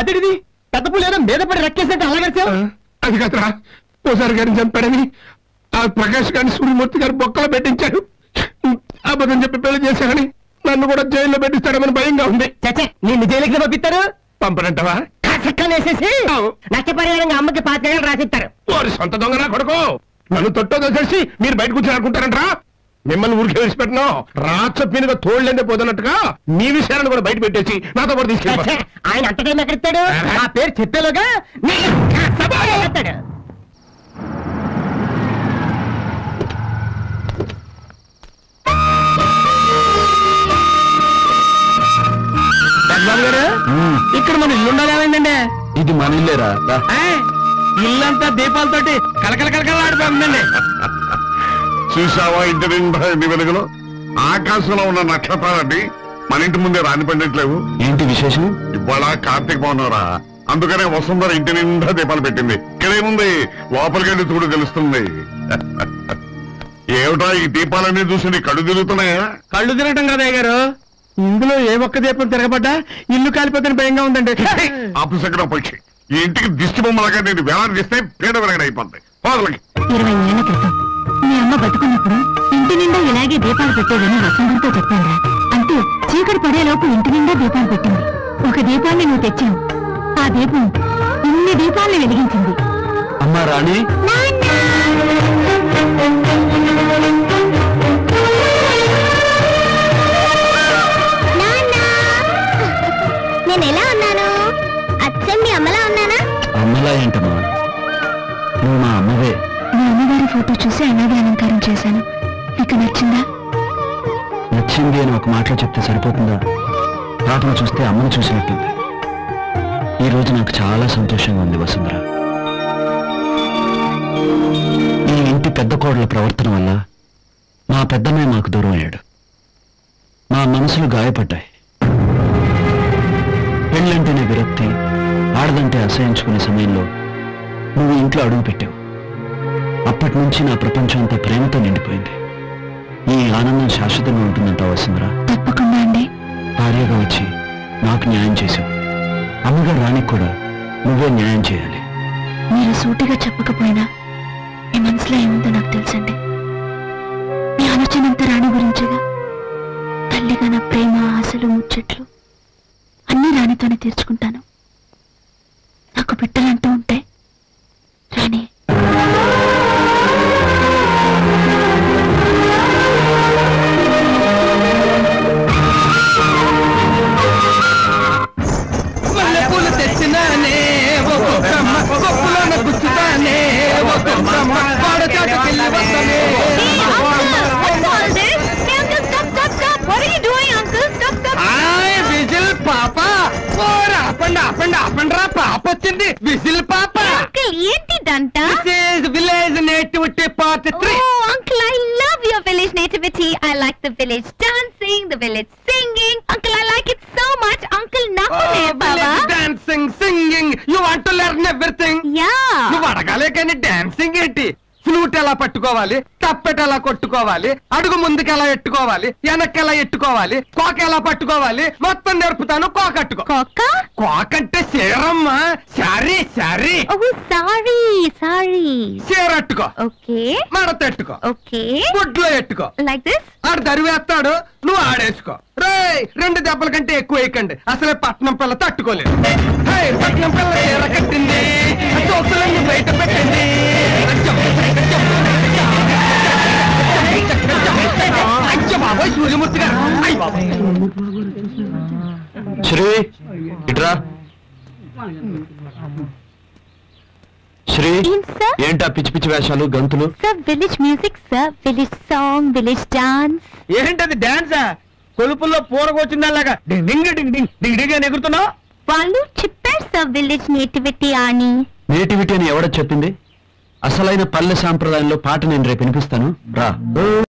అదేది పెద్ద పులి ఏదో మీద పడి రక్కేసంటే అలాగేసావు. అది కదరా ఓసారి గారిని చంపాడని ఆ ప్రకాష్ గారిని సూర్యమూర్తి గారు బొక్కలో పెట్టించాడు. అబద్ధం చెప్పి పెళ్లి చేశారని నన్ను కూడా జైల్లో పెట్టిస్తాడమని భయంగా ఉంది. చచ్చే నిన్ను జైలుకి పంపిస్తారు. పంపనంటావా? వేసేసి నష్టపరిహారంగా అమ్మకి 5,000 రాసిస్తారు. వారి సొంత దొంగనా కొడుకు నన్ను తొట్టో దోసేసి మీరు బయట కూర్చొని అనుకుంటారంటరా? మిమ్మల్ని ఊరికి విడిచిపెట్టను. రాచప్పినగా తోళ్లేందే పోతున్నట్టుగా మీ విషయాలను కూడా బయట పెట్టేసి నాతో పాటు తీసుకెళ్ళి ఆయన అంత టైం ఎక్కడిస్తాడు? ఆ పేరు చెప్పేలోగా గారు ఇక్కడ మన ఇల్లు ఉండాలేమండి? ఇది మన ఇల్లేరా? ఇల్లంతా దీపాలతోటి కలకల కలకల ఆడిపోతుందండి. చూసావా ఇంటి నిండా ఎన్ని వెలుగులు? ఆకాశంలో ఉన్న నక్షత్రాలన్నీ మన ఇంటి ముందే రానిపడినట్లేవు. ఏంటి విశేషం? ఇవాళ కార్తీక పౌర్ణమిరా, అందుకనే వసుంధర ఇంటి నిండా దీపాలు పెట్టింది. ఇక్కడేముంది, లోపలికెళ్ళి చూడు తెలుస్తుంది. ఏమిటా ఈ దీపాలన్నీ చూసి నీ కళ్ళు తిరుగుతున్నాయా? కళ్ళు తిరగటం కదా గారు, ఇందులో ఏ ఒక్క దీపం తిరగబడ్డా ఇల్లు కాలిపోతే భయంగా ఉందండి. ఆఫీస్ ఎక్కడ పక్షి ఈ ఇంటికి దిష్టి బొమ్మలాగా నేను వేలాడి చేస్తే పీడ వెలగడైపోతాయి. 20 ఏళ్ల క్రితం మీ అమ్మ బతుకున్నప్పుడు ఇంటి నిండా ఇలాగే దీపాలు పెట్టేదని వసుంధరతో చెప్పానురా. అంటే చీకటి పడేలోపు ఇంటి నిండా దీపాలు పెట్టింది. ఒక దీపాన్ని నువ్వు తెచ్చావు. ఆ దీపం ఇన్ని దీపాలను వెలిగించింది. అమ్మా రాణి, నేను ఎలా ఉన్నాను? అచ్చం మీ అమ్మలా ఉన్నానా? అమ్మలా ఏంటమ్మా, నువ్వు మా అమ్మవే. మీ అమ్మగారి ఫోటో చూసి అలాగే అలంకారం చేశాను. నీకు నచ్చిందా? నచ్చింది అని ఒక మాటలో చెప్తే సరిపోతుందా? పాటను చూస్తే అమ్మను చూసినట్టుంది. ఈ రోజు నాకు చాలా సంతోషంగా ఉంది వసుంధర. ఈ ఇంటి పెద్ద కోడల ప్రవర్తన వల్ల మా పెద్దమ్మే మాకు దూరం అయ్యాడు. మా మనసులు గాయపడ్డాయి. పెళ్ళంటేనే విరక్తి, ఆడదంటే అసహించుకునే సమయంలో నువ్వు ఇంట్లో అడుగు పెట్టావు. అప్పటి నుంచి నా ప్రపంచం అంతా ప్రేమతో నిండిపోయింది. ఈ ఆనందం శాశ్వతంగా ఉంటుందంటావా వసుంధర? తప్పకుండా అండి. భార్యగా వచ్చి నాకు న్యాయం చేశావు. అమ్మగారు రానికి కూడా నువ్వే న్యాయం చేయాలి. మీరు సూటిగా చెప్పకపోయినా మీ మనసులో ఏముందో నాకు తెలుసండి. మీ ఆలోచన అంతా రాణి గురించిగా. తల్లిగా నా ప్రేమ, ఆశలు, ముచ్చట్లు అన్నీ రాణితోనే తీర్చుకుంటాను. నాకు బిడ్డలంటూ ఉంటే రాణి. తెచ్చినానే గుచ్చుతానే ఆపండ్రా పాప వచ్చింది. విజిల్ పాప ఏంటిదంట? Village nativity part 3. Uncle, I love your village nativity. I like the village dancing, the village singing. Uncle, I like it so much. Uncle, village dancing, singing. You want to learn everything? Yeah. నువ్వు అడగాలే కానీ dancing ఏంటి? Flute ఎలా పట్టుకోవాలి, తప్పెట ఎలా కొట్టుకోవాలి, అడుగు ముందుకు ఎలా ఎట్టుకోవాలి, వెనక్కి ఎలా ఎట్టుకోవాలి, కోక ఎలా పట్టుకోవాలి మొత్తం నేర్పుతాను. కోకట్టుకో. కోకంటే చీరమ్మా. Sorry sorry. చీరట్టుకో. మడతెట్టుకో. గుడ్లో ఎట్టుకో. ఆడు దరివేస్తాడు, నువ్వు ఆడేసుకో. రేయ్ 2 దెబ్బల కంటే ఎక్కువ వేయకండి, అసలే పట్నం పిల్ల తట్టుకోలేదు. పట్నం పిల్ల చీర కట్టింది, చోతులన్నీ బయట పెట్టింది. సూర్యమూర్తి గారు శ్రీ ఇట్రా. శ్రీ ఏంటా పిచ్చి పిచ్చి వేషాలు, గంతులు? Sir village music sir, village song, village dance. ఏంటది డాన్సా? కొలుపుల్లో పూరగొచ్చిందలాగా డింగ్ డింగ్ డింగ్ డింగ్ డింగ్ డింగ్ అని ఎగురుతున్నావు. వాళ్ళు చెప్పారు సార్ విలేజ్ నేటివిటీ అని. నేటివిటీ అని ఎవడ చెప్పింది? అసలైన పల్లె సాంప్రదాయంలో పాట నేను రేపు వినిపిస్తాను, రా.